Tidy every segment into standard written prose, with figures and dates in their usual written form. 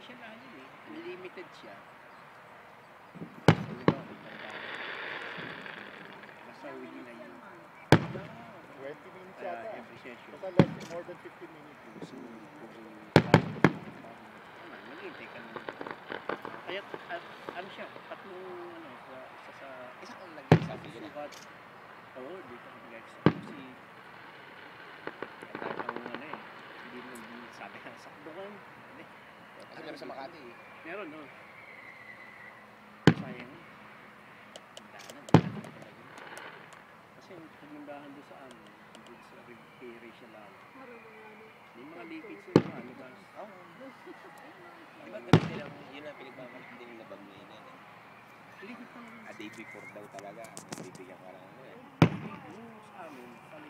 siya na ano eh. Limited siya. Basta within a year. 20 minutes yata. Every session. Basta less more than 15 minutes. Mag-intake ka naman. Kaya ano siya, tatlong ano, isa sa... Isa kang nag-exam yun. Oo, dito ako nag-exam. Kasi ang ano eh, hindi sabi ka sakdo ka. Kasi meron sa Makati eh. Meron, no? Sayang. Danan talaga. Kasi pagmambahan doon sa ano, doon sa repair siya lang. May mga leakage na mga ano ba? Oo. Diba ganun nilang, yun ang pinagmamalit din ng labag na yun eh. Leakage pa naman. A day before daw talaga, bibigyan ka lang ano eh. Yung sa amin, kami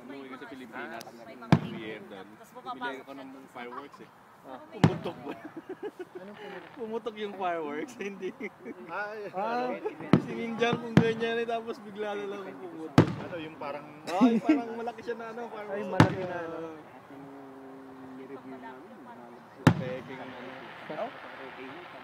Umuwi ka sa Pilipinas, New Year doon. Tapos Bibili ako ng fireworks eh. Pumutok ba? Anong pumutok? Pumutok yung fireworks, hindi. Ay, Singin dyan kung ganyan eh, tapos bigla na lang pumutok. ano yung parang... Ay, parang malaki siya na ano, fireworks. Ay, malaki na ano. ni-review namin. Peking ano. Okay.